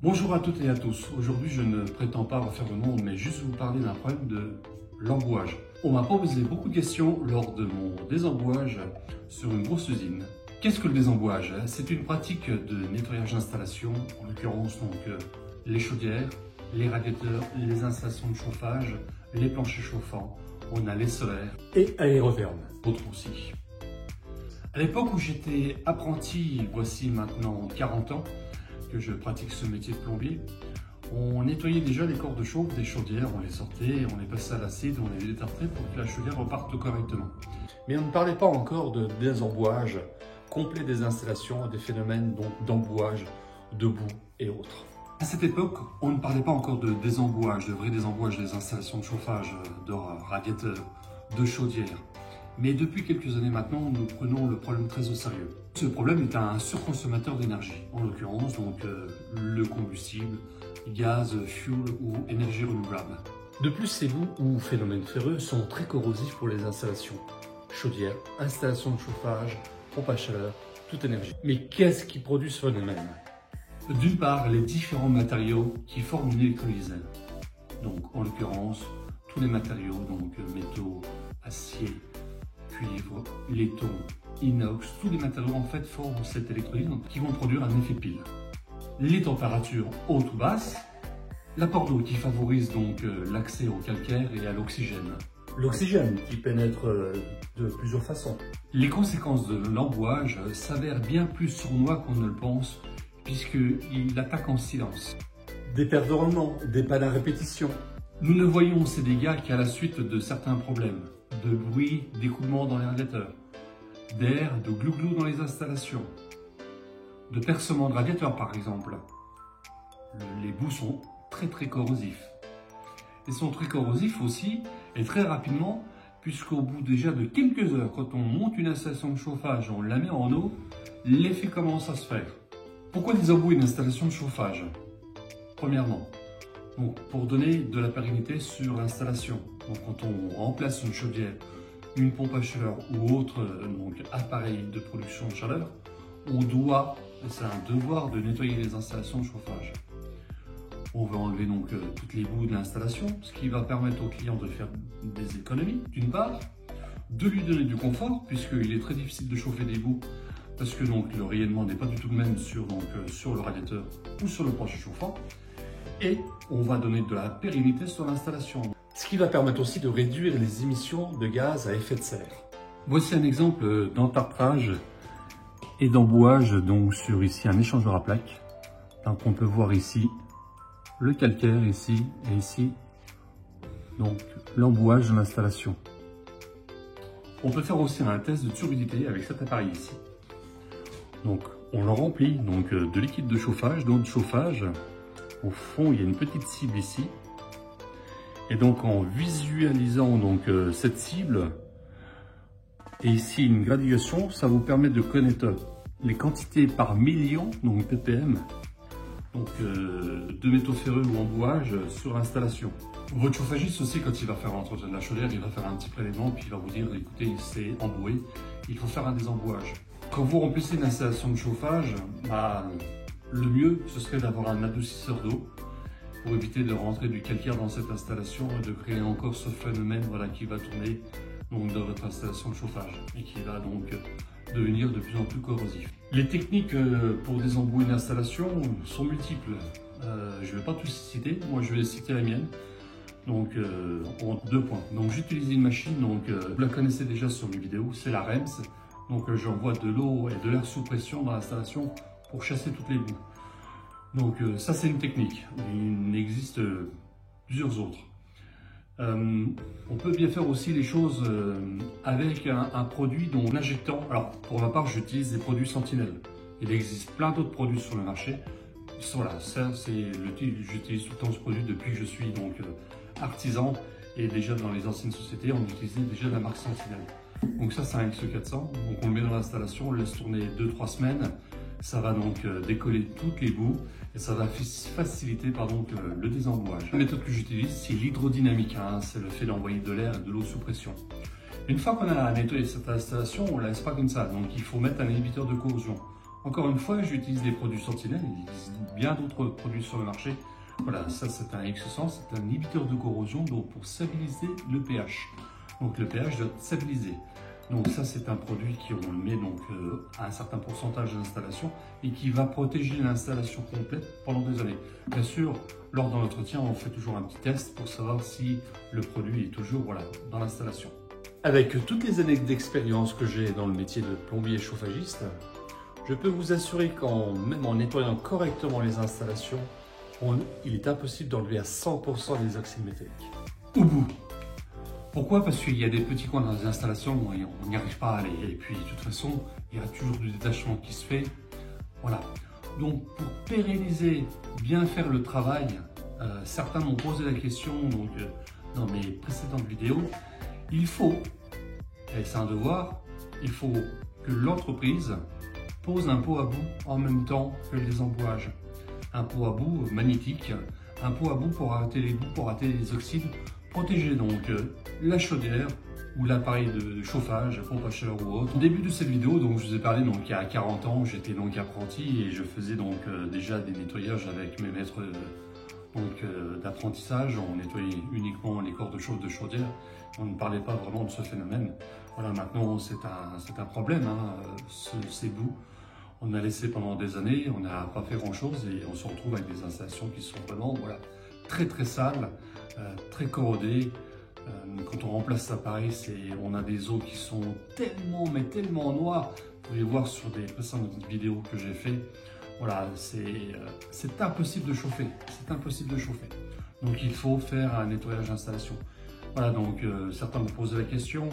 Bonjour à toutes et à tous. Aujourd'hui, je ne prétends pas refaire le monde, mais juste vous parler d'un problème de l'embouage. On m'a posé beaucoup de questions lors de mon désembouage sur une grosse usine. Qu'est-ce que le désembouage? C'est une pratique de nettoyage d'installation, en l'occurrence les chaudières, les radiateurs, les installations de chauffage, les planchers chauffants, on a les solaires et aérothermes, d'autres aussi. À l'époque où j'étais apprenti, voici maintenant 40 ans, que je pratique ce métier de plombier, on nettoyait déjà les corps de chauffe des chaudières, on les sortait, on les passait à l'acide, on les détartrait pour que la chaudière reparte correctement. Mais on ne parlait pas encore de désembouage complet des installations, des phénomènes d'embouage, de boue et autres. À cette époque, on ne parlait pas encore de désembouage, de vrai désembouage des installations de chauffage, de radiateurs, de chaudières. Mais depuis quelques années maintenant, nous prenons le problème très au sérieux. Ce problème est un surconsommateur d'énergie, en l'occurrence le combustible, gaz, fuel ou énergie renouvelable. De plus, ces boues ou phénomènes ferreux sont très corrosifs pour les installations. Chaudières, installations de chauffage, pompe à chaleur, toute énergie. Mais qu'est-ce qui produit ce phénomène? D'une part, les différents matériaux qui forment une électrolyse. Donc, en l'occurrence, tous les matériaux, métaux, acier, cuivre, laiton, inox, tous les matériaux en fait forment cette électrolyse qui vont produire un effet pile. Les températures hautes ou basses, l'apport d'eau qui favorise l'accès au calcaire et à l'oxygène. L'oxygène qui pénètre de plusieurs façons. Les conséquences de l'embouage s'avèrent bien plus sournois qu'on ne le pense puisqu'il attaque en silence. Des pertes de rendement, des pannes à répétition. Nous ne voyons ces dégâts qu'à la suite de certains problèmes. De bruit, d'écoulement dans les radiateurs, d'air, de glouglou dans les installations, de percement de radiateurs par exemple. Les boues sont très corrosifs. Ils sont très corrosifs aussi et très rapidement puisqu'au bout déjà de quelques heures, quand on monte une installation de chauffage, on la met en eau, l'effet commence à se faire. Pourquoi désembouer une installation de chauffage? Premièrement, pour donner de la pérennité sur l'installation. Quand on remplace une chaudière, une pompe à chaleur ou autre appareil de production de chaleur, c'est un devoir de nettoyer les installations de chauffage. On va enlever toutes les boues de l'installation, ce qui va permettre au client de faire des économies, d'une part, de lui donner du confort, puisqu'il est très difficile de chauffer des boues, parce que le rayonnement n'est pas du tout le même sur le radiateur ou sur le plancher chauffant. Et on va donner de la pérennité sur l'installation. Ce qui va permettre aussi de réduire les émissions de gaz à effet de serre. Voici un exemple d'entartrage et d'embouage sur ici un échangeur à plaques. Donc on peut voir ici le calcaire ici et ici l'embouage de l'installation. On peut faire aussi un test de turbidité avec cet appareil ici. On le remplit de liquide de chauffage, d'eau de chauffage. Au fond, il y a une petite cible ici. Et en visualisant cette cible, et ici une graduation, ça vous permet de connaître les quantités par million, ppm, de métaux ferreux ou embouage sur l'installation. Votre chauffagiste aussi, quand il va faire l'entretien de la chaudière, il va faire un petit prélèvement, puis il va vous dire, écoutez, c'est emboué, il faut faire un désembouage. Quand vous remplissez une installation de chauffage, le mieux, ce serait d'avoir un adoucisseur d'eau pour éviter de rentrer du calcaire dans cette installation et de créer encore ce phénomène qui va tourner dans votre installation de chauffage et qui va devenir de plus en plus corrosif. Les techniques pour désembouer une installation sont multiples. Je ne vais pas tous citer, moi je vais citer la mienne. En 2 points. J'utilise une machine, vous la connaissez déjà sur mes vidéos, c'est la REMS. J'envoie de l'eau et de l'air sous pression dans l'installation pour chasser toutes les boues. Ça c'est une technique, il existe plusieurs autres. On peut bien faire aussi les choses avec un produit en injectant. Alors pour ma part j'utilise des produits Sentinelle. Il existe plein d'autres produits sur le marché. Voilà, j'utilise tout le temps ce produit depuis que je suis artisan et déjà dans les anciennes sociétés on utilisait déjà la marque Sentinelle. Ça c'est un XE400, on le met dans l'installation, on le laisse tourner 2-3 semaines. Ça va décoller toutes les boues et ça va faciliter le désembouage. La méthode que j'utilise, c'est l'hydrodynamique, c'est le fait d'envoyer de l'air et de l'eau sous pression. Une fois qu'on a nettoyé cette installation, on ne la laisse pas comme ça, il faut mettre un inhibiteur de corrosion. Encore une fois, j'utilise des produits Sentinelle, il existe bien d'autres produits sur le marché. Voilà, ça c'est un X100, c'est un inhibiteur de corrosion donc pour stabiliser le pH. Donc le pH doit être stabilisé. Donc ça c'est un produit qu'on met donc à un certain pourcentage d'installation et qui va protéger l'installation complète pendant des années. Bien sûr, lors de l'entretien, on fait toujours un petit test pour savoir si le produit est toujours dans l'installation. Avec toutes les années d'expérience que j'ai dans le métier de plombier chauffagiste, je peux vous assurer même en nettoyant correctement les installations, il est impossible d'enlever à 100% les oxydes métalliques. Au bout. Pourquoi? Parce qu'il y a des petits coins dans les installations et on n'y arrive pas à aller. Et puis de toute façon, il y a toujours du détachement qui se fait. Voilà. Donc pour pérenniser, bien faire le travail, certains m'ont posé la question dans mes précédentes vidéos, il faut, et c'est un devoir, il faut que l'entreprise pose un pot à bout en même temps que les embouages. Un pot à bout magnétique, un pot à bout pour arrêter les bouts, pour arrêter les oxydes, protéger donc la chaudière ou l'appareil de chauffage, pompe à chaleur ou autre. Au début de cette vidéo, donc, je vous ai parlé il y a 40 ans, j'étais donc apprenti et je faisais donc déjà des nettoyages avec mes maîtres d'apprentissage. On nettoyait uniquement les corps de chauffe de chaudière. On ne parlait pas vraiment de ce phénomène. Voilà, maintenant c'est un problème, ces bouts. On a laissé pendant des années, on n'a pas fait grand chose et on se retrouve avec des installations qui sont vraiment très très sales, très corrodées. Quand on remplace l'appareil, on a des os qui sont tellement noirs. Vous pouvez voir sur des précédentes vidéos que j'ai fait. Voilà, c'est impossible de chauffer. C'est impossible de chauffer. Donc il faut faire un nettoyage d'installation. Voilà, donc certains me posent la question.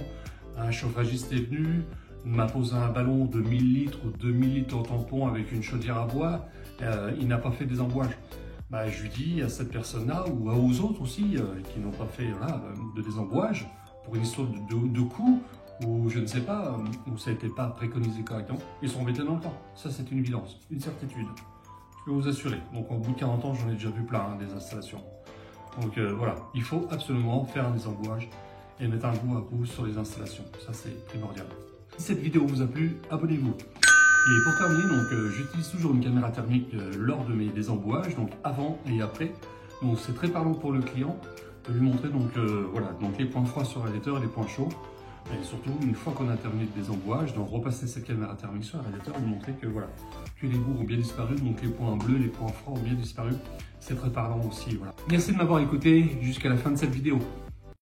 Un chauffagiste est venu, m'a posé un ballon de 1000 litres ou 2000 litres en tampon avec une chaudière à bois. Il n'a pas fait des embouages. Je lui dis à cette personne-là ou aux autres aussi qui n'ont pas fait de désembouage pour une histoire de coût ou je ne sais pas, où ça n'était pas préconisé correctement, ils sont embêtés dans le temps. Ça, c'est une évidence, une certitude. Je peux vous assurer. Donc, en bout de 40 ans, j'en ai déjà vu plein des installations. Donc, voilà, il faut absolument faire un désembouage et mettre un bout à bout sur les installations. Ça, c'est primordial. Si cette vidéo vous a plu, abonnez-vous. Et pour terminer, j'utilise toujours une caméra thermique lors de mes désembouages, donc avant et après. Donc c'est très parlant pour le client de lui montrer donc les points froids sur le radiateur et les points chauds. Et surtout, une fois qu'on a terminé le désembouage, donc repasser cette caméra thermique sur le radiateur et lui montrer que les bouts ont bien disparu, donc les points bleus, les points froids ont bien disparu. C'est très parlant aussi. Voilà. Merci de m'avoir écouté jusqu'à la fin de cette vidéo.